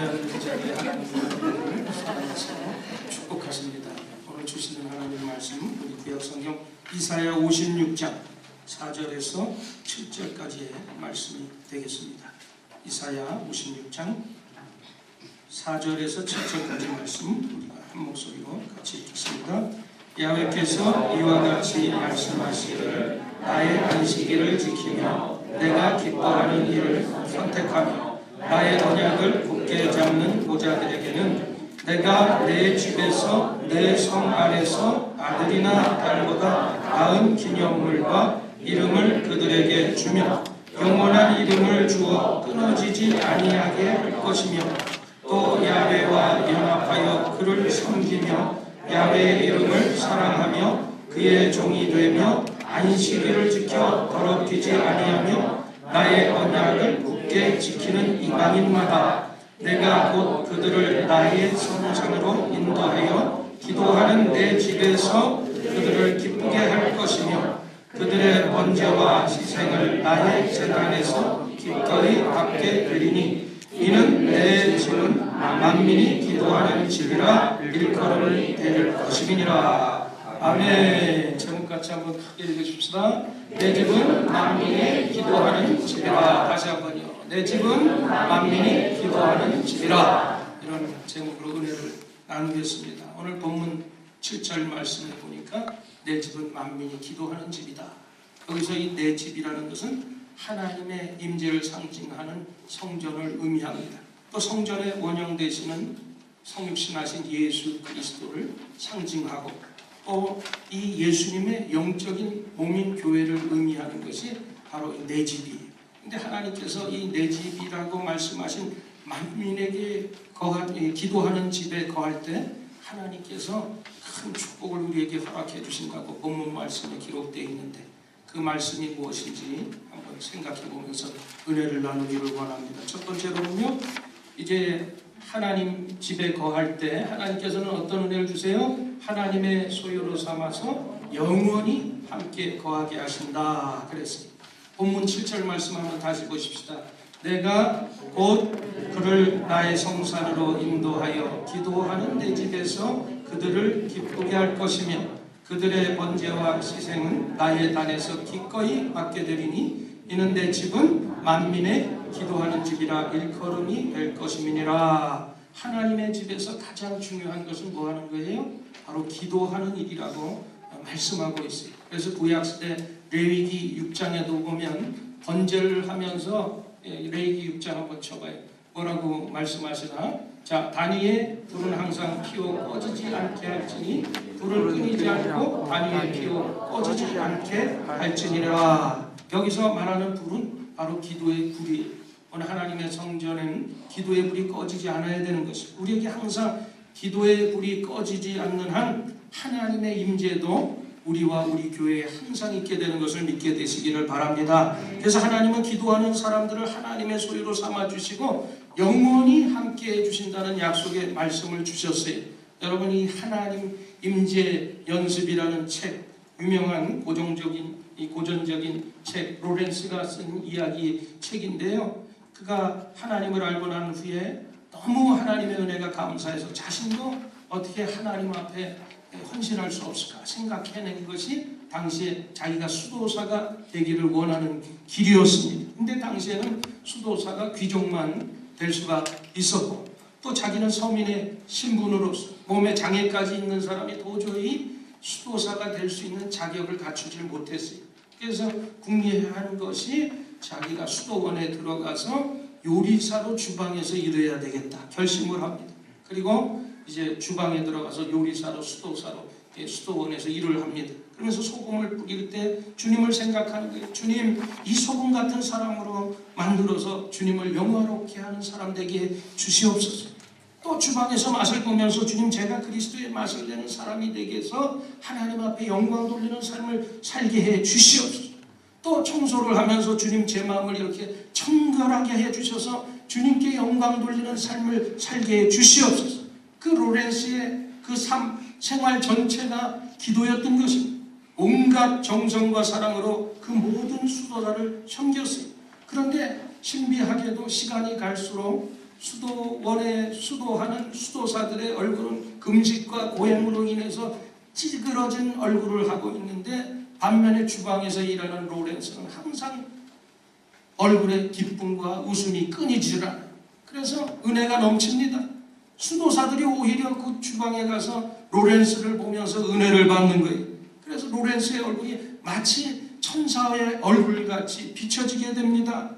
귀한 그 자리에 하나님을 사랑해서 축복하십니다. 오늘 주시는 하나님 말씀 우리 구약성경 이사야 56장 4절에서 7절까지의 말씀이 되겠습니다. 이사야 56장 4절에서 7절까지 말씀 우리가 한 목소리로 같이 읽겠습니다. 야훼께서 이와 같이 말씀하시기를 나의 안식일을 지키며 내가 기뻐하는 일을 선택하며 나의 언약을 굳게 잡는 보자들에게는 내가 내 집에서 내 성 안에서 아들이나 딸보다 나은 기념물과 이름을 그들에게 주며 영원한 이름을 주어 끊어지지 아니하게 할 것이며 또 야훼와 연합하여 그를 섬기며 야훼의 이름을 사랑하며 그의 종이 되며 안식일을 지켜 더럽히지 아니하며 나의 언약을 굳게 지키는 이방인마다 내가 곧 그들을 나의 성산으로 인도하여 기도하는 내 집에서 그들을 기쁘게 할 것이며 그들의 번제와 희생을 나의 제단에서 기꺼이 받게 되리니 이는 내 집은 만민이 기도하는 집이라 일컬음이 될 것임이니라. 아멘. 제목같이 한번 크게 읽으십시다. 내 집은 만민이 기도하는 집이라. 다시 한번요. 내 집은 만민이 기도하는 집이라. 이런 제목으로 은혜를 나누겠습니다. 오늘 본문 7절 말씀에 보니까 내 집은 만민이 기도하는 집이다. 여기서 이 내 집이라는 것은 하나님의 임재를 상징하는 성전을 의미합니다. 또 성전의 원형 되시는 성육신하신 예수 그리스도를 상징하고 또 이 예수님의 영적인 몸인 교회를 의미하는 것이 바로 내 집이에요. 근데 하나님께서 이 내 집이라고 말씀하신 만민에게 기도하는 집에 거할 때 하나님께서 큰 축복을 우리에게 허락해 주신다고 본문 말씀에 기록되어 있는데 그 말씀이 무엇인지 한번 생각해 보면서 은혜를 나누기를 원합니다. 첫 번째로는요, 이제 하나님 집에 거할 때 하나님께서는 어떤 은혜를 주세요? 하나님의 소유로 삼아서 영원히 함께 거하게 하신다 그랬어요. 본문 7절 말씀 한번 다시 보십시다. 내가 곧 그를 나의 성산으로 인도하여 기도하는 내 집에서 그들을 기쁘게 할 것이며 그들의 번제와 희생은 나의 단에서 기꺼이 받게 되리니 이는 내 집은 만민의 기도하는 집이라 일컬음이 될 것임이니라. 하나님의 집에서 가장 중요한 것은 뭐 하는 거예요? 바로 기도하는 일이라고 말씀하고 있어요. 그래서 구약시대 레위기 6장에도 보면 번제를 하면서 레위기 6장 한번 쳐봐요. 뭐라고 말씀하시나? 자, 단위에 불은 항상 피워 꺼지지 않게 할지니 불을 끊이지 않고 단위에 피워 꺼지지 않게 할지니라. 여기서 말하는 불은 바로 기도의 불이에요. 오늘 하나님의 성전에는 기도의 불이 꺼지지 않아야 되는 것이고 우리에게 항상 기도의 불이 꺼지지 않는 한 하나님의 임재도 우리와 우리 교회에 항상 있게 되는 것을 믿게 되시기를 바랍니다. 그래서 하나님은 기도하는 사람들을 하나님의 소유로 삼아주시고 영원히 함께 해주신다는 약속의 말씀을 주셨어요. 여러분, 이 하나님 임재 연습이라는 책, 유명한 고전적인 책, 로렌스가 쓴 이야기 책인데요. 그가 하나님을 알고 난 후에 너무 하나님의 은혜가 감사해서 자신도 어떻게 하나님 앞에 헌신할 수 없을까 생각해낸 것이 당시에 자기가 수도사가 되기를 원하는 길이었습니다. 근데 당시에는 수도사가 귀족만 될 수가 있었고 또 자기는 서민의 신분으로서 몸에 장애까지 있는 사람이 도저히 수도사가 될 수 있는 자격을 갖추지 못했어요. 그래서 궁리하는 것이 자기가 수도원에 들어가서 요리사로 주방에서 일해야 되겠다 결심을 합니다. 그리고 이제 주방에 들어가서 요리사로 수도사로 수도원에서 일을 합니다. 그러면서 소금을 뿌릴 때 주님을 생각하는 거예요. 주님, 이 소금 같은 사람으로 만들어서 주님을 영화롭게 하는 사람 되게 주시옵소서. 또 주방에서 맛을 보면서 주님, 제가 그리스도의 맛을 내는 사람이 되게 해서 하나님 앞에 영광 돌리는 삶을 살게 해 주시옵소서. 또 청소를 하면서 주님, 제 마음을 이렇게 청결하게 해 주셔서 주님께 영광 돌리는 삶을 살게 해 주시옵소서. 그 로렌스의 그 생활 전체가 기도였던 것입니다. 온갖 정성과 사랑으로 그 모든 수도사를 섬겼어요. 그런데 신비하게도 시간이 갈수록 수도원에 수도하는 수도사들의 얼굴은 금식과 고행으로 인해서 찌그러진 얼굴을 하고 있는데, 반면에 주방에서 일하는 로렌스는 항상 얼굴에 기쁨과 웃음이 끊이질 않아요. 그래서 은혜가 넘칩니다. 수도사들이 오히려 그 주방에 가서 로렌스를 보면서 은혜를 받는 거예요. 그래서 로렌스의 얼굴이 마치 천사의 얼굴같이 비춰지게 됩니다.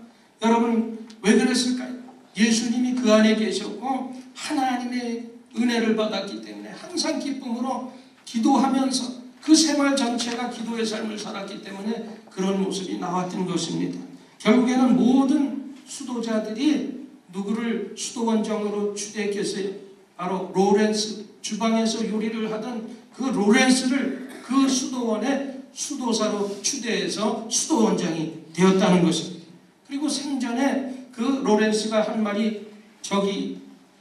여러분, 왜 그랬을까요? 예수님이 그 안에 계셨고 하나님의 은혜를 받았기 때문에 항상 기쁨으로 기도하면서 그 생활 전체가 기도의 삶을 살았기 때문에 그런 모습이 나왔던 것입니다. 결국에는 모든 수도자들이 누구를 수도원장으로 추대했겠어요? 바로 로렌스, 주방에서 요리를 하던 그 로렌스를 그 수도원의 수도사로 추대해서 수도원장이 되었다는 것입니다. 그리고 생전에 그 로렌스가 한 말이, 저기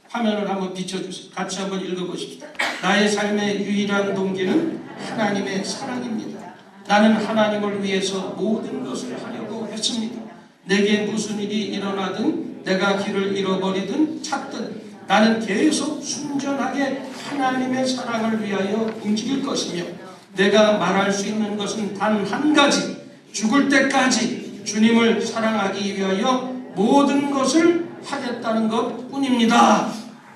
화면을 한번 비춰주세요. 같이 한번 읽어보십시오. 나의 삶의 유일한 동기는 하나님의 사랑입니다. 나는 하나님을 위해서 모든 것을 하려고 했습니다. 내게 무슨 일이 일어나든, 내가 길을 잃어버리든 찾든 나는 계속 순전하게 하나님의 사랑을 위하여 움직일 것이며, 내가 말할 수 있는 것은 단 한 가지, 죽을 때까지 주님을 사랑하기 위하여 모든 것을 하겠다는 것 뿐입니다.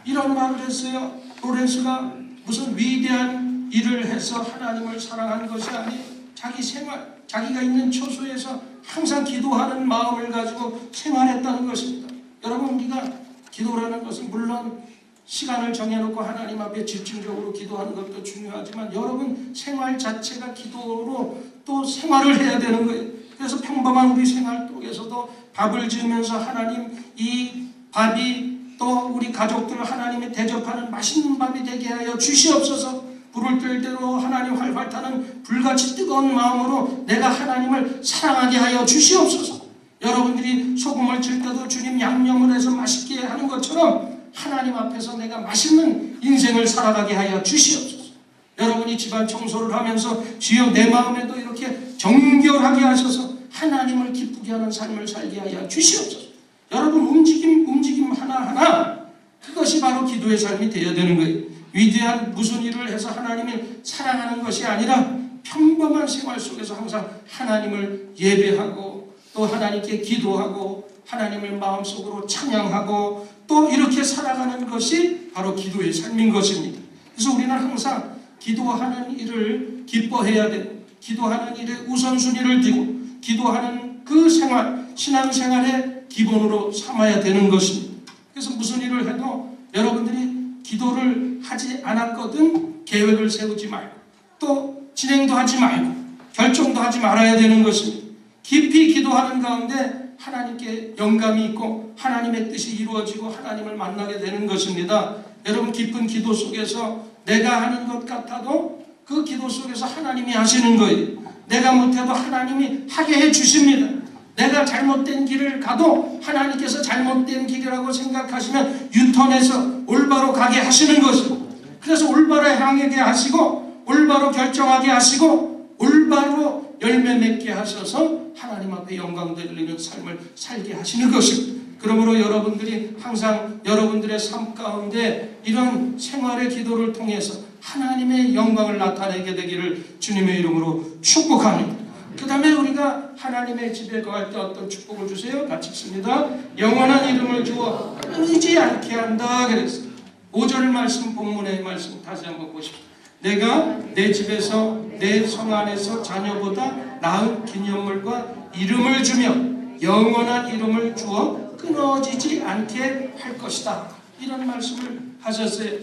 이런 말을 했어요. 로렌스가 무슨 위대한 일을 해서 하나님을 사랑한 것이 아니에요. 자기 생활, 자기가 있는 처소에서 항상 기도하는 마음을 가지고 생활했다는 것입니다. 여러분, 우리가 기도라는 것은 물론 시간을 정해놓고 하나님 앞에 집중적으로 기도하는 것도 중요하지만, 여러분 생활 자체가 기도로 또 생활을 해야 되는 거예요. 그래서 평범한 우리 생활 속에서도 밥을 지으면서 하나님, 이 밥이 또 우리 가족들을 하나님이 대접하는 맛있는 밥이 되게 하여 주시옵소서. 불을 뜰 대로 하나님 활활 타는 불같이 뜨거운 마음으로 내가 하나님을 사랑하게 하여 주시옵소서. 여러분들이 소금을 칠 때도 주님 양념을 해서 맛있게 하는 것처럼 하나님 앞에서 내가 맛있는 인생을 살아가게 하여 주시옵소서. 여러분이 집안 청소를 하면서 주여 내 마음에도 이렇게 정결하게 하셔서 하나님을 기쁘게 하는 삶을 살게 하여 주시옵소서. 여러분, 움직임 하나하나, 그것이 바로 기도의 삶이 되어야 되는 거예요. 위대한 무슨 일을 해서 하나님을 사랑하는 것이 아니라 평범한 생활 속에서 항상 하나님을 예배하고 또 하나님께 기도하고 하나님을 마음속으로 찬양하고 또 이렇게 살아가는 것이 바로 기도의 삶인 것입니다. 그래서 우리는 항상 기도하는 일을 기뻐해야 되고, 기도하는 일에 우선순위를 두고 기도하는 그 생활, 신앙생활의 기본으로 삼아야 되는 것입니다. 그래서 무슨 일을 해도 여러분들이 기도를 하지 않았거든 계획을 세우지 말고 또 진행도 하지 말고 결정도 하지 말아야 되는 것입니다. 깊이 기도하는 가운데 하나님께 영감이 있고 하나님의 뜻이 이루어지고 하나님을 만나게 되는 것입니다. 여러분, 깊은 기도 속에서 내가 하는 것 같아도 그 기도 속에서 하나님이 하시는 거예요. 내가 못해도 하나님이 하게 해 주십니다. 내가 잘못된 길을 가도 하나님께서 잘못된 길이라고 생각하시면 유턴해서 올바로 가게 하시는 것입니다. 그래서 올바로 향하게 하시고 올바로 결정하게 하시고 올바로 열매 맺게 하셔서 하나님 앞에 영광 돌리는 삶을 살게 하시는 것입니다. 그러므로 여러분들이 항상 여러분들의 삶 가운데 이런 생활의 기도를 통해서 하나님의 영광을 나타내게 되기를 주님의 이름으로 축복합니다. 그 다음에 우리가 하나님의 집에 거할 때 어떤 축복을 주세요? 같이 읽습니다. 영원한 이름을 주어 끊이지 않게 한다 그랬어요. 5절 말씀, 본문의 말씀 다시 한번 보십시오. 내가 내 집에서 내 성 안에서 자녀보다 나은 기념물과 이름을 주며 영원한 이름을 주어 끊어지지 않게 할 것이다. 이런 말씀을 하셨어요.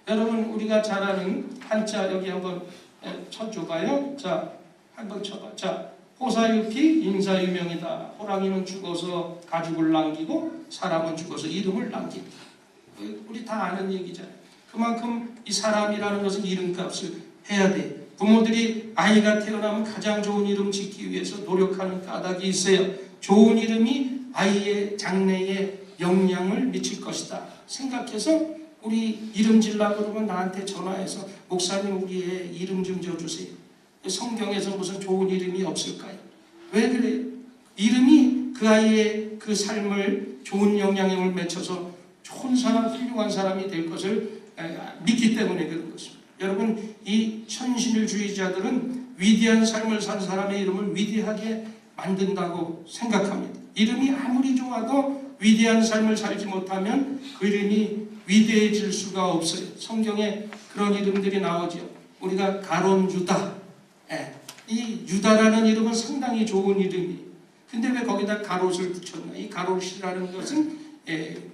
여러분, 우리가 잘 아는 한자 여기 한번 쳐줘봐요. 자, 한번 쳐봐. 자, 호사유피 인사유명이다. 호랑이는 죽어서 가죽을 남기고 사람은 죽어서 이름을 남긴다. 우리 다 아는 얘기잖아요. 그만큼 이 사람이라는 것은 이름값을 해야 돼. 부모들이 아이가 태어나면 가장 좋은 이름 짓기 위해서 노력하는 까닭이 있어요. 좋은 이름이 아이의 장래에 영향을 미칠 것이다 생각해서 우리 이름 지으려고 그러면 나한테 전화해서 목사님 우리 애 이름 좀 지어주세요. 성경에서 무슨 좋은 이름이 없을까요? 왜 그래요? 이름이 그 아이의 그 삶을 좋은 영향을 맺혀서 좋은 사람, 훌륭한 사람이 될 것을 믿기 때문에 그런 것입니다. 여러분, 이 현실주의자들은 위대한 삶을 산 사람의 이름을 위대하게 만든다고 생각합니다. 이름이 아무리 좋아도 위대한 삶을 살지 못하면 그 이름이 위대해질 수가 없어요. 성경에 그런 이름들이 나오죠. 우리가 가론 유다, 이 유다라는 이름은 상당히 좋은 이름이에요. 근데 왜 거기다 가롯을 붙였나? 이 가롯이라는 것은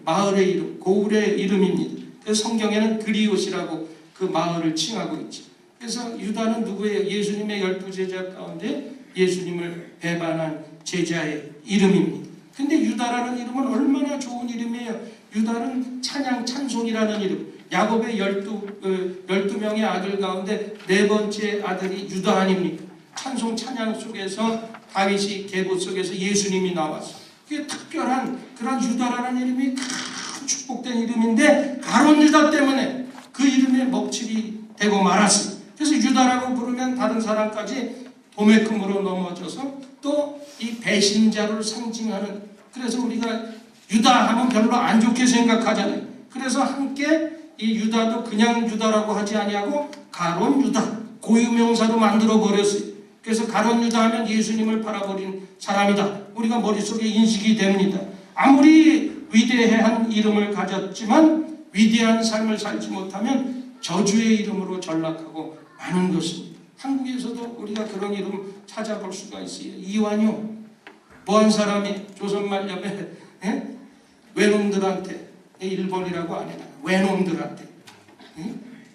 마을의 이름, 고을의 이름입니다. 그래서 성경에는 그리옷이라고 그 마을을 칭하고 있죠. 그래서 유다는 누구예요? 예수님의 12제자 가운데 예수님을 배반한 제자의 이름입니다. 근데 유다라는 이름은 얼마나 좋은 이름이에요. 유다는 찬양, 찬송이라는 이름. 야곱의 12명의 아들 가운데 네 번째 아들이 유다 아닙니까? 찬송, 찬양 속에서 다윗이 계보 속에서 예수님이 나왔어. 그게 특별한 그런 유다라는 이름이 큰 축복된 이름인데 가론 유다 때문에 그 이름에 먹칠이 되고 말았어요. 그래서 유다라고 부르면 다른 사람까지 도매금으로 넘어져서 또 이 배신자를 상징하는, 그래서 우리가 유다 하면 별로 안 좋게 생각하잖아요. 그래서 함께 이 유다도 그냥 유다라고 하지 아니하고 가론 유다, 고유명사로 만들어 버렸어요. 그래서 가론 유다 하면 예수님을 팔아버린 사람이다. 우리가 머릿속에 인식이 됩니다. 아무리 위대한 이름을 가졌지만 위대한 삶을 살지 못하면 저주의 이름으로 전락하고 마는 것입니다. 한국에서도 우리가 그런 이름 찾아볼 수가 있어요. 이완용, 뭐한 사람이 조선말년에 외놈들한테, 일본이라고 안 해요. 외놈들한테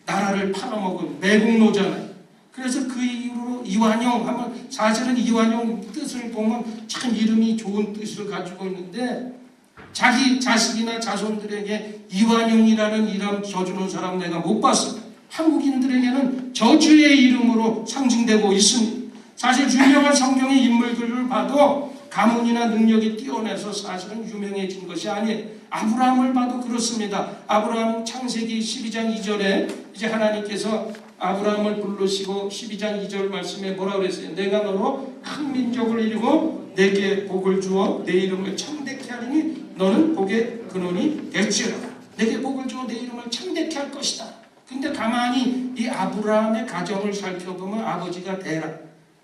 나라를 팔아먹은 매국노잖아요. 그래서 그 이후로 이완용 하면 사실은 이완용 뜻을 보면 참 이름이 좋은 뜻을 가지고 있는데 자기 자식이나 자손들에게 이완용이라는 이름 줘주는 사람 내가 못 봤어요. 한국인들에게는 저주의 이름으로 상징되고 있습니다. 사실 유명한 성경의 인물들을 봐도 가문이나 능력이 뛰어나서 사실은 유명해진 것이 아니에요. 아브라함을 봐도 그렇습니다. 아브라함 창세기 12장 2절에 이제 하나님께서 아브라함을 부르시고 12장 2절 말씀에 뭐라고 그랬어요? 내가 너로 큰 민족을 이루고 내게 복을 주어 내 이름을 창대케 하리니 너는 복의 근원이 될지어다. 내게 복을 주어 내 이름을 창대케 할 것이다. 근데 가만히 이 아브라함의 가정을 살펴보면 아버지가 대라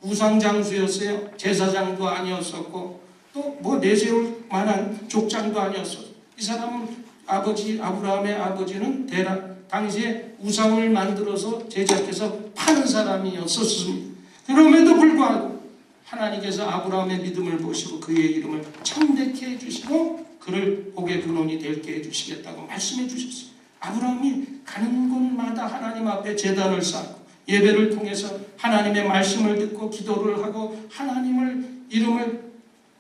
우상장수였어요. 제사장도 아니었었고 또 뭐 내세울 만한 족장도 아니었어요. 이 사람은 아브라함의 아버지는 대라 당시에 우상을 만들어서 제작해서 파는 사람이었었습니다. 그럼에도 불구하고 하나님께서 아브라함의 믿음을 보시고 그의 이름을 창대케 해주시고 그를 복의 근원이 되게 해주시겠다고 말씀해 주셨어요. 아브라함이 가는 곳마다 하나님 앞에 제단을 쌓고 예배를 통해서 하나님의 말씀을 듣고 기도를 하고 하나님을 이름을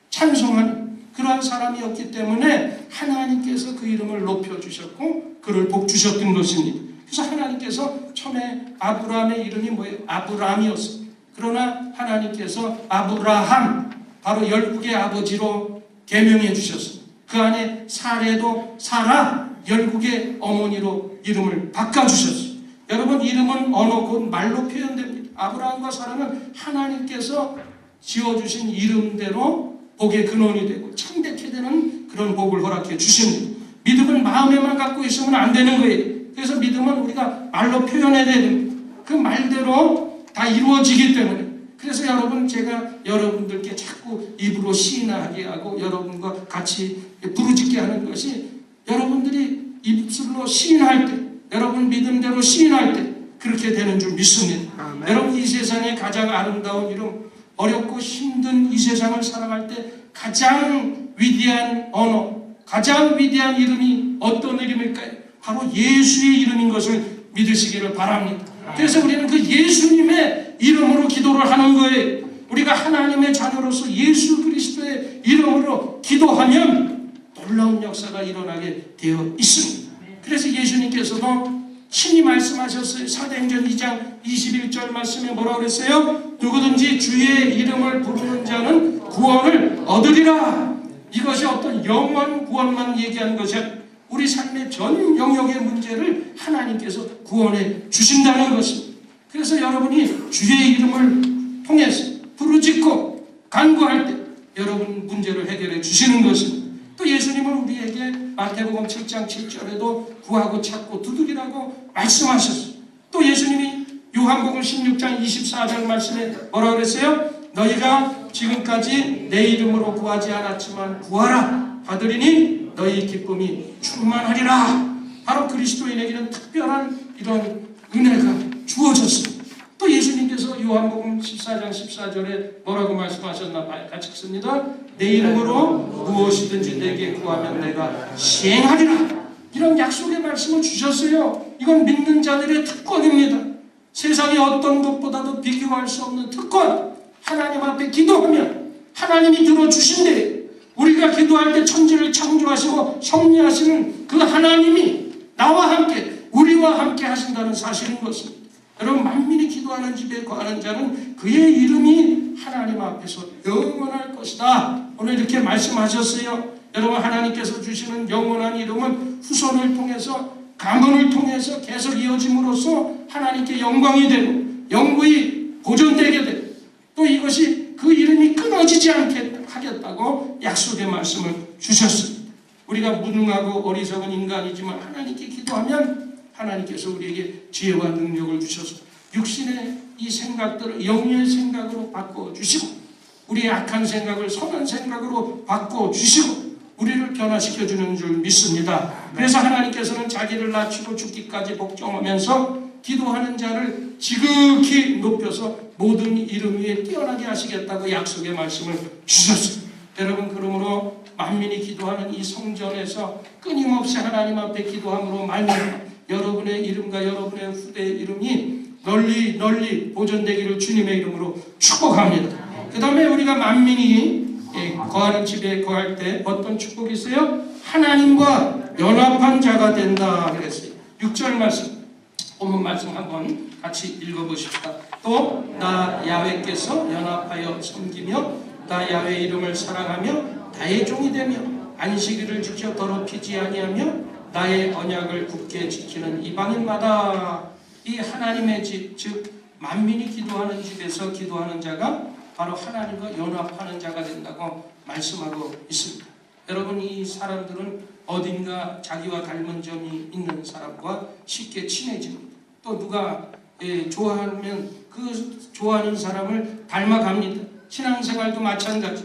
찬송하는 그러한 사람이었기 때문에 하나님께서 그 이름을 높여주셨고 그를 복주셨던 것입니다. 그래서 하나님께서 처음에 아브라함의 이름이 뭐예요? 아브라함이었어요. 그러나 하나님께서 아브라함 바로 열국의 아버지로 개명해 주셨어요. 그 안에 사례도 사라 열국의 어머니로 이름을 바꿔주셨어요. 여러분 이름은 언어 곧 말로 표현됩니다. 아브라함과 사라는 하나님께서 지어주신 이름대로 복의 근원이 되고 창대케 되는 그런 복을 허락해 주십니다. 믿음을 마음에만 갖고 있으면 안 되는 거예요. 그래서 믿음은 우리가 말로 표현해야 됩니다. 그 말대로 다 이루어지기 때문에. 그래서 여러분 제가 여러분들께 자꾸 입으로 시인하게 하고 여러분과 같이 부르짖게 하는 것이 여러분들이 입술로 시인할 때 여러분 믿음대로 시인할 때 그렇게 되는 줄 믿습니다. 아멘. 여러분 이 세상에 가장 아름다운 이름 어렵고 힘든 이 세상을 살아갈 때 가장 위대한 언어 가장 위대한 이름이 어떤 이름일까요? 바로 예수의 이름인 것을 믿으시기를 바랍니다. 그래서 우리는 그 예수님의 이름으로 기도를 하는 거예요. 우리가 하나님의 자녀로서 예수 그리스도의 이름으로 기도하면 놀라운 역사가 일어나게 되어 있습니다. 그래서 예수님께서도 친히 말씀하셨어요. 사도행전 2장 21절 말씀에 뭐라고 그랬어요? 누구든지 주의 이름을 부르는 자는 구원을 얻으리라. 이것이 어떤 영원 구원만 얘기하는 것이 아니라 우리 삶의 전 영역의 문제를 하나님께서 구원해 주신다는 것입니다. 그래서 여러분이 주의 이름을 통해서 부르짖고 간구할 때 여러분 문제를 해결해 주시는 것입니다. 또 예수님은 우리에게 마태복음 7장 7절에도 구하고 찾고 두드리라고 말씀하셨어요. 또 예수님이 요한복음 16장 24절 말씀에 뭐라고 그랬어요? 너희가 지금까지 내 이름으로 구하지 않았지만 구하라 받으리니 너희 기쁨이 충만하리라. 바로 그리스도인에게는 특별한 이런 은혜가 주어졌습니다. 또 예수님께서 요한복음 14장 14절에 뭐라고 말씀하셨나 봐요. 같이 읽습니다. 내 이름으로 무엇이든지 내게 구하면 내가 시행하리라. 이런 약속의 말씀을 주셨어요. 이건 믿는 자들의 특권입니다. 세상의 어떤 것보다도 비교할 수 없는 특권. 하나님 앞에 기도하면 하나님이 들어주신대. 우리가 기도할 때 천지를 창조하시고 섭리하시는 그 하나님이 나와 함께 우리와 함께 하신다는 사실인 것입니다. 여러분, 만민이 기도하는 집에 거하는 자는 그의 이름이 하나님 앞에서 영원할 것이다. 오늘 이렇게 말씀하셨어요. 여러분, 하나님께서 주시는 영원한 이름은 후손을 통해서 가문을 통해서 계속 이어짐으로써 하나님께 영광이 되고 영구히 보존되게 되고 또 이것이 그 이름이 끊어지지 않게 하겠다고 약속의 말씀을 주셨습니다. 우리가 무능하고 어리석은 인간이지만 하나님께 기도하면 하나님께서 우리에게 지혜와 능력을 주셔서 육신의 이 생각들을 영의 생각으로 바꿔주시고 우리의 악한 생각을 선한 생각으로 바꿔주시고 우리를 변화시켜주는 줄 믿습니다. 그래서 하나님께서는 자기를 낮추고 죽기까지 복종하면서 기도하는 자를 지극히 높여서 모든 이름 위에 뛰어나게 하시겠다고 약속의 말씀을 주셨습니다. 여러분, 그러므로 만민이 기도하는 이 성전에서 끊임없이 하나님 앞에 기도함으로 말미암아 여러분의 이름과 여러분의 후대의 이름이 널리 널리 보존되기를 주님의 이름으로 축복합니다. 그 다음에 우리가 만민이 거하는 집에 거할 때 어떤 축복이 있어요? 하나님과 연합한 자가 된다 그랬어요. 6절 말씀, 본문 말씀 한번 같이 읽어보십시다. 또 나 야훼께서 연합하여 섬기며 나 야훼 이름을 사랑하며 나의 종이 되며 안식일을 지켜 더럽히지 아니하며 나의 언약을 굳게 지키는 이방인마다. 이 하나님의 집, 즉 만민이 기도하는 집에서 기도하는 자가 바로 하나님과 연합하는 자가 된다고 말씀하고 있습니다. 여러분, 이 사람들은 어딘가 자기와 닮은 점이 있는 사람과 쉽게 친해집니다. 또 누가 좋아하면 그 좋아하는 사람을 닮아갑니다. 신앙생활도 마찬가지.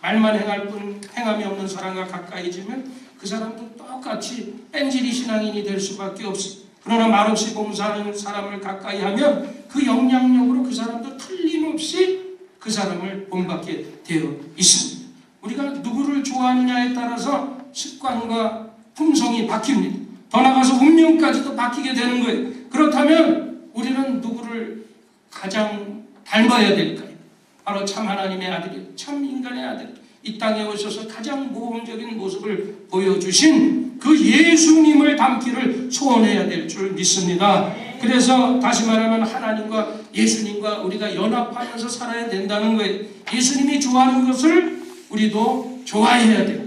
말만 행할 뿐 행함이 없는 사람과 가까이지면 그 사람도 똑같이 뺀질이 신앙인이 될 수밖에 없습니다. 그러나 말없이 봉사하는 사람을 가까이 하면 그 영향력으로 그 사람도 틀림없이 그 사람을 본받게 되어 있습니다. 우리가 누구를 좋아하느냐에 따라서 습관과 품성이 바뀝니다. 더 나아가서 운명까지도 바뀌게 되는 거예요. 그렇다면 우리는 누구를 가장 닮아야 될까요? 바로 참 하나님의 아들이, 참 인간의 아들, 이 땅에 오셔서 가장 모범적인 모습을 보여주신 그 예수님을 닮기를 소원해야 될 줄 믿습니다. 그래서 다시 말하면 하나님과 예수님과 우리가 연합하면서 살아야 된다는 거예요. 예수님이 좋아하는 것을 우리도 좋아해야 돼요.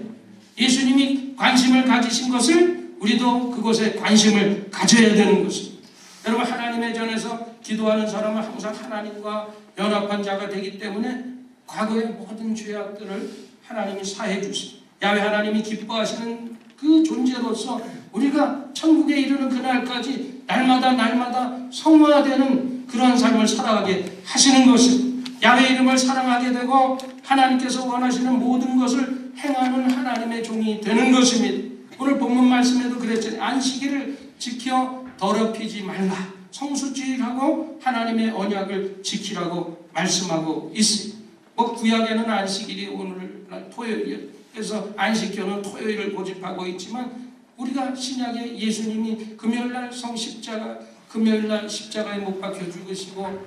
예수님이 관심을 가지신 것을 우리도 그것에 관심을 가져야 되는 것입니다. 여러분, 하나님의 전에서 기도하는 사람은 항상 하나님과 연합한 자가 되기 때문에 과거의 모든 죄악들을 하나님이 사해 주십니다. 야훼 하나님이 기뻐하시는 그 존재로서 우리가 천국에 이르는 그날까지 날마다 성화되는 그러한 삶을 살아가게 하시는 것입니다. 야훼 이름을 사랑하게 되고 하나님께서 원하시는 모든 것을 행하는 하나님의 종이 되는 것입니다. 오늘 본문 말씀에도 그랬잖아요. 안식일을 지켜 더럽히지 말라. 성수주의하고 하나님의 언약을 지키라고 말씀하고 있습니다. 구약에는 안식일이 오늘날 토요일이에요. 그래서 안식교는 토요일을 고집하고 있지만 우리가 신약에 예수님이 금요일날 성십자가, 금요일날 십자가에 못 박혀 죽으시고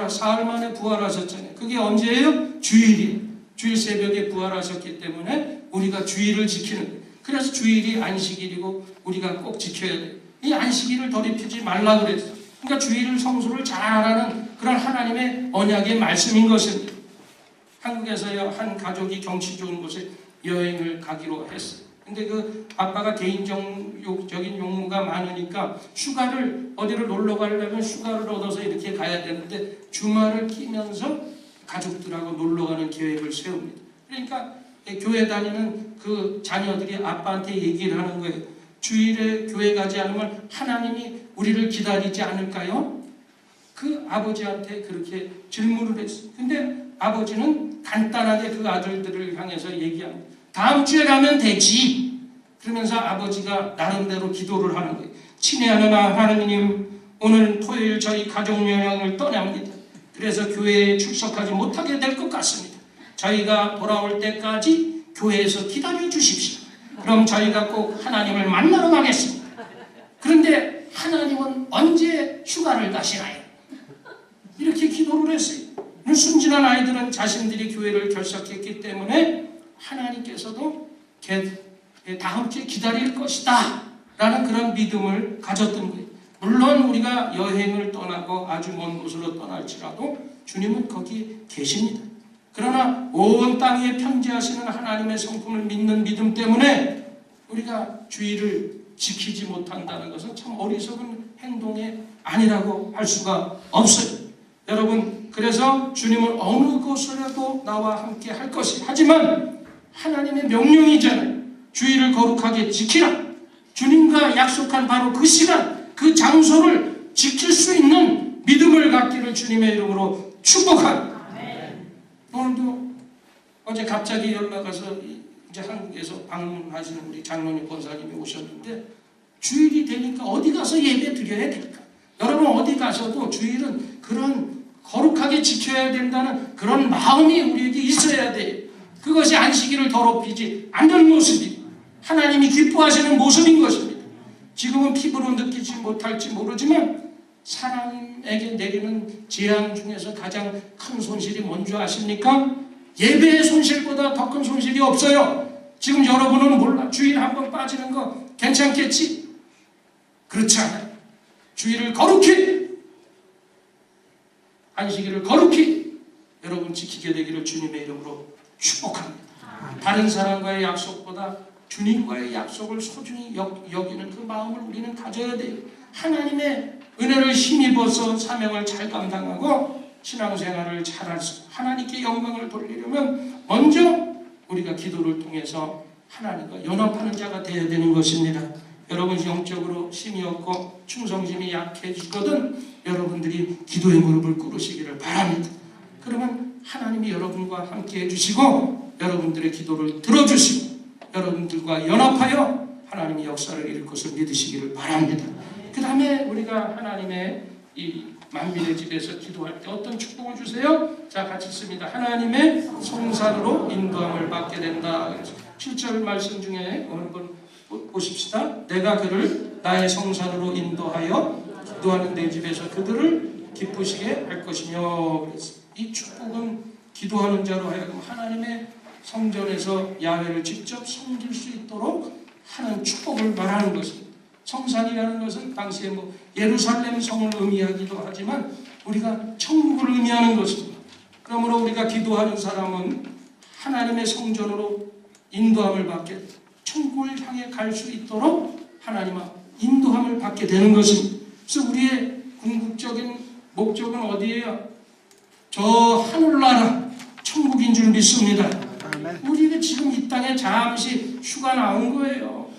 사흘 만에 부활하셨잖아요. 그게 언제예요? 주일이에요. 주일 새벽에 부활하셨기 때문에 우리가 주일을 지키는 거예요. 그래서 주일이 안식일이고 우리가 꼭 지켜야 돼요. 이 안식일을 더럽히지 말라 그랬어요. 그러니까 주일 성수를 잘하는 그런 하나님의 언약의 말씀인 것입니다. 한국에서요, 한 가족이 경치 좋은 곳에 여행을 가기로 했어요. 근데 그 아빠가 개인적인 용무가 많으니까 휴가를 어디를 놀러 가려면 휴가를 얻어서 이렇게 가야 되는데 주말을 끼면서 가족들하고 놀러 가는 계획을 세웁니다. 그러니까 교회 다니는 그 자녀들이 아빠한테 얘기를 하는 거예요. 주일에 교회 가지 않으면 하나님이 우리를 기다리지 않을까요? 그 아버지한테 그렇게 질문을 했어요. 근데 아버지는 간단하게 그 아들들을 향해서 얘기합니다. 다음 주에 가면 되지. 그러면서 아버지가 나름대로 기도를 하는 거예요. 친애하는 하나님, 오늘 토요일 저희 가족여행을 떠납니다. 그래서 교회에 출석하지 못하게 될 것 같습니다. 저희가 돌아올 때까지 교회에서 기다려 주십시오. 그럼 저희가 꼭 하나님을 만나러 가겠습니다. 그런데 하나님은 언제 휴가를 가시나요? 이렇게 기도를 했어요. 순진한 아이들은 자신들이 교회를 결석했기 때문에 하나님께서도 다음 주에 기다릴 것이다 라는 그런 믿음을 가졌던 거예요. 물론 우리가 여행을 떠나고 아주 먼 곳으로 떠날지라도 주님은 거기 계십니다. 그러나 온 땅에 편지하시는 하나님의 성품을 믿는 믿음 때문에 우리가 주의를 지키지 못한다는 것은 참 어리석은 행동이 아니라고 할 수가 없어요. 여러분, 그래서 주님은 어느 곳으로도 나와 함께 할 것이, 하지만 하나님의 명령이잖아요. 주의를 거룩하게 지키라. 주님과 약속한 바로 그 시간, 그 장소를 지킬 수 있는 믿음을 갖기를 주님의 이름으로 축복합니다. 오늘도 어제 갑자기 연락 와서 이제 한국에서 방문하시는 우리 장로님 권사님이 오셨는데, 주일이 되니까 어디 가서 예배 드려야 될까? 여러분, 어디 가서도 주일은 그런 거룩하게 지켜야 된다는 그런 마음이 우리에게 있어야 돼요. 그것이 안식일을 더럽히지 않는 모습이 하나님이 기뻐하시는 모습인 것입니다. 지금은 피부로 느끼지 못할지 모르지만 사람에게 내리는 재앙 중에서 가장 큰 손실이 뭔지 아십니까? 예배의 손실보다 더 큰 손실이 없어요. 지금 여러분은 몰라. 주일 한번 빠지는 거 괜찮겠지? 그렇지 않아요. 주일을 거룩히, 안식일을 거룩히 여러분 지키게 되기를 주님의 이름으로 축복합니다. 다른 사람과의 약속보다 주님과의 약속을 소중히 여기는 그 마음을 우리는 가져야 돼요. 하나님의 은혜를 힘입어서 사명을 잘 감당하고 신앙생활을 잘해서 하나님께 영광을 돌리려면 먼저 우리가 기도를 통해서 하나님과 연합하는 자가 되어야 되는 것입니다. 여러분, 영적으로 힘이 없고 충성심이 약해지거든 여러분들이 기도의 무릎을 꿇으시기를 바랍니다. 그러면 하나님이 여러분과 함께 해주시고 여러분들의 기도를 들어주시고 여러분들과 연합하여 하나님의 역사를 이룰 것을 믿으시기를 바랍니다. 그 다음에 우리가 하나님의 이 만민의 집에서 기도할 때 어떤 축복을 주세요? 자, 같이 읽습니다. 하나님의 성산으로 인도함을 받게 된다. 7절 말씀 중에 한번 보십시다. 내가 그를 나의 성산으로 인도하여 기도하는 내 집에서 그들을 기쁘시게 할 것이며. 이 축복은 기도하는 자로 하여금 하나님의 성전에서 야훼를 직접 섬길 수 있도록 하는 축복을 말하는 것입니다. 성산이라는 것은 당시에 예루살렘 성을 의미하기도 하지만 우리가 천국을 의미하는 것입니다. 그러므로 우리가 기도하는 사람은 하나님의 성전으로 인도함을 받게, 천국을 향해 갈 수 있도록 하나님의 인도함을 받게 되는 것입니다. 그래서 우리의 궁극적인 목적은 어디예요? 저 하늘나라 천국인 줄 믿습니다. 우리가 지금 이 땅에 잠시 휴가 나온 거예요.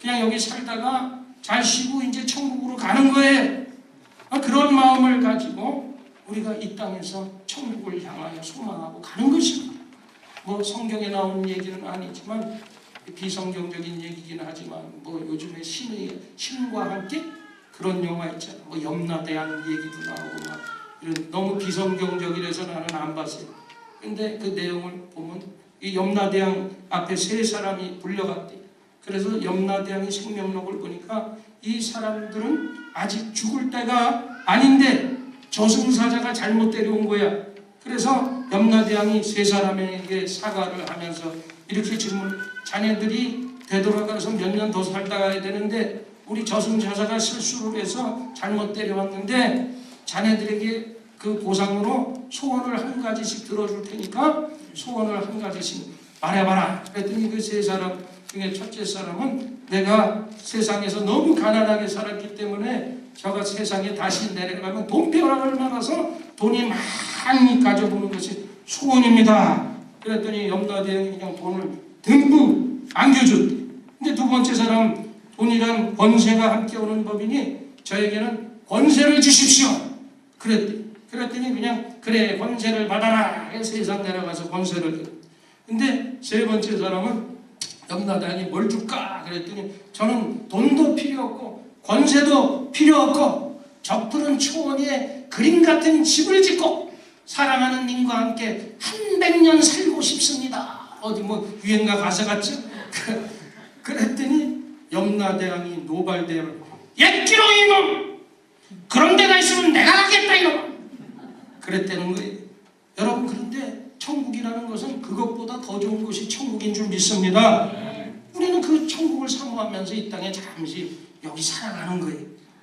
그냥 여기 살다가 잘 쉬고 이제 천국으로 가는 거예요. 그런 마음을 가지고 우리가 이 땅에서 천국을 향하여 소망하고 가는 것입니다. 성경에 나오는 얘기는 아니지만 비성경적인 얘기긴 하지만 요즘에 신과 함께 그런 영화 있잖아. 염라대왕 얘기도 나오고 이런 너무 비성경적이라서 나는 안 봤어요. 근데 그 내용을 보면 이 염라대왕 앞에 세 사람이 불려갔대. 그래서 염라대왕이 생명록을 보니까 이 사람들은 아직 죽을 때가 아닌데 저승사자가 잘못 데려온 거야. 그래서 염라대왕이 세 사람에게 사과를 하면서 이렇게 질문을, 자네들이 되돌아가서 몇 년 더 살다 가야 되는데 우리 저승사자가 실수를 해서 잘못 데려왔는데 자네들에게 그 보상으로 소원을 한 가지씩 들어줄 테니까 소원을 한 가지씩 말해봐라. 그랬더니 그 세 사람 중에 첫째 사람은 내가 세상에서 너무 가난하게 살았기 때문에 저가 세상에 다시 내려가면 돈벼락을 말아서 돈이 많이 가져보는 것이 소원입니다. 그랬더니 염라대왕이 그냥 돈을 듬뿍 안겨줬대. 근데 두 번째 사람, 돈이란 권세가 함께 오는 법이니 저에게는 권세를 주십시오 그랬대. 그랬더니 그냥 그래 권세를 받아라. 세상 내려가서 권세를 줘. 근데 세 번째 사람은 염라대왕이 뭘 줄까 그랬더니 저는 돈도 필요 없고 권세도 필요 없고 저 푸른 초원에 그림 같은 집을 짓고 사랑하는 님과 함께 100년 살고 싶습니다. 어디 뭐 유행가 가사 같죠? 그랬더니 염라대왕이 노발대왕을 옛기로 이놈 그런 데가 있으면 내가 가겠다 이놈 그랬다는 거예요. 여러분 그런데 천국이라는 것은 그것보다 더 좋은 곳이 천국인 줄 믿습니다. 우리는 그 천국을 사모하면서 이 땅에 잠시 여기 살아가는 거예요.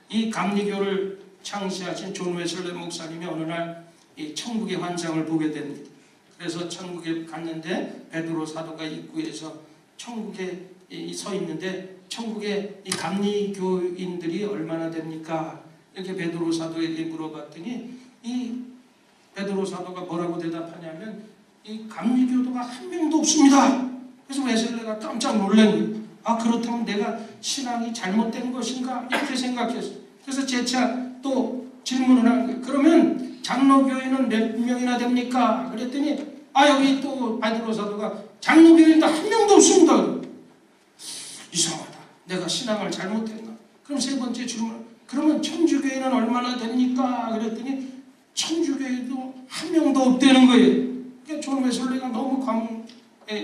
이 감리교를 창시하신 존 웨슬리 목사님이 어느 날 이 천국의 환상을 보게 됩니다. 그래서 천국에 갔는데 베드로 사도가 입구에서 천국에 서 있는데 천국에 이 감리교인들이 얼마나 됩니까? 이렇게 베드로 사도에게 물어봤더니 이 베드로 사도가 뭐라고 대답하냐면 이 감리교도가 한 명도 없습니다. 그래서 웨슬리가 깜짝 놀란 거예요. 아 그렇다면 내가 신앙이 잘못된 것인가 이렇게 생각했어요. 그래서 재차 또 질문을 한 거예요. 그러면 장로교인은 몇 명이나 됩니까? 그랬더니 아 여기 또 베드로 사도가 장로교인도 한 명도 없습니다. 이상하다. 내가 신앙을 잘못했나? 그럼 세 번째 질문. 그러면 천주교인은 얼마나 됩니까? 그랬더니 천주교인도 한 명도 없다는 거예요. 그러니까 존 웨슬리가 너무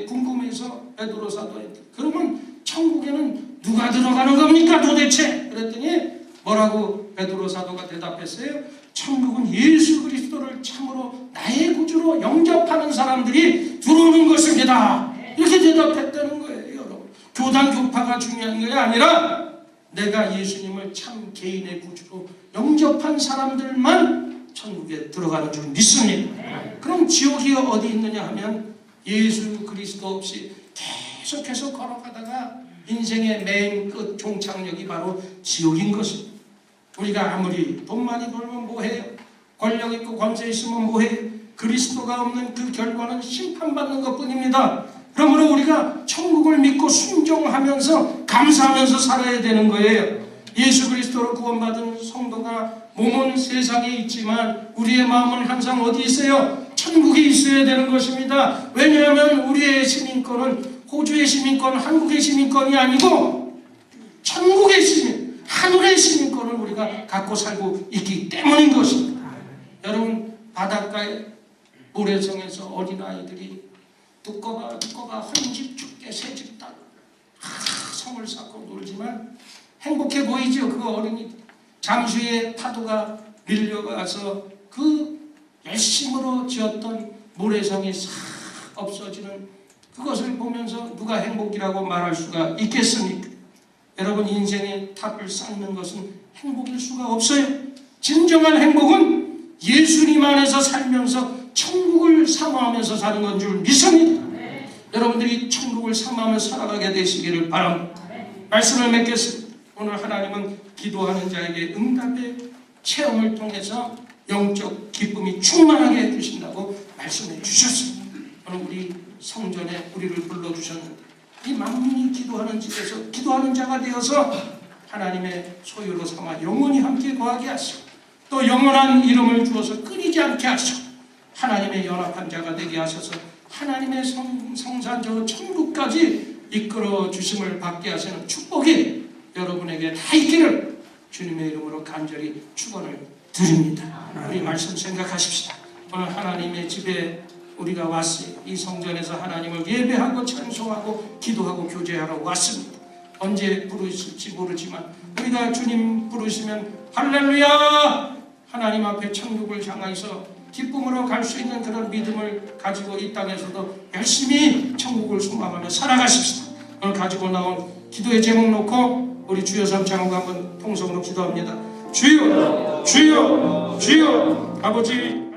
궁금해서 베드로 사도한테 그러면 천국에는 누가 들어가는 겁니까 도대체? 그랬더니 뭐라고 베드로 사도가 대답했어요? 천국은 예수 그리스도를 참으로 나의 구주로 영접하는 사람들이 들어오는 것입니다. 이렇게 대답했다는 거예요. 여러분 교단 교파가 중요한 게 아니라 내가 예수님을 참 개인의 구주로 영접한 사람들만 천국에 들어가는 줄 믿습니다. 그럼 지옥이 어디 있느냐 하면 예수 그리스도 없이 계속해서 걸어가다가 인생의 맨 끝 종착역이 바로 지옥인 것입니다. 우리가 아무리 돈 많이 벌면 뭐해요? 권력 있고 권세 있으면 뭐해요? 그리스도가 없는 그 결과는 심판받는 것뿐입니다. 그러므로 우리가 천국을 믿고 순종하면서 감사하면서 살아야 되는 거예요. 예수 그리스도로 구원받은 성도가 몸은 세상에 있지만 우리의 마음은 항상 어디 있어요? 천국에 있어야 되는 것입니다. 왜냐하면 우리의 시민권은 호주의 시민권, 한국의 시민권이 아니고 천국의 시민, 하늘의 시민권을 우리가 갖고 살고 있기 때문인 것입니다. 여러분 바닷가에 모래성에서 어린아이들이 두꺼가 헌집 죽게 새집 따고 성을 쌓고 놀지만 행복해 보이죠. 그 어린이 잠수의 파도가 밀려가서 그 열심으로 지었던 모래성이 싹 없어지는 그것을 보면서 누가 행복이라고 말할 수가 있겠습니까? 여러분 인생의 탑을 쌓는 것은 행복일 수가 없어요. 진정한 행복은 예수님 안에서 살면서 천국을 사모하면서 사는 건 줄 믿습니다. 여러분들이 천국을 사모하며 살아가게 되시기를 바랍니다. 말씀을 맺겠습니다. 오늘 하나님은 기도하는 자에게 응답의 체험을 통해서 영적 기쁨이 충만하게 해주신다고 말씀해 주셨습니다. 오늘 우리 성전에 우리를 불러주셨는데 이 만민이 기도하는 집에서 기도하는 자가 되어서 하나님의 소유로 삼아 영원히 함께 거하게 하시고 또 영원한 이름을 주어서 끊이지 않게 하시고 하나님의 연합한 자가 되게 하셔서 하나님의 성산 저 천국까지 이끌어 주심을 받게 하시는 축복이 여러분에게 다 있기를 주님의 이름으로 간절히 축원을 드립니다. 우리 말씀 생각하십시다. 오늘 하나님의 집에 우리가 왔어요. 이 성전에서 하나님을 예배하고 찬송하고 기도하고 교제하러 왔습니다. 언제 부르실지 모르지만 우리가 주님 부르시면 할렐루야 하나님 앞에 천국을 향해서 기쁨으로 갈 수 있는 그런 믿음을 가지고 이 땅에서도 열심히 천국을 소망하며 살아가십시다. 오늘 가지고 나온 기도의 제목 놓고 우리 주여 삼창으로 한번 통성으로 기도합니다. 주여 주여 주여 아버지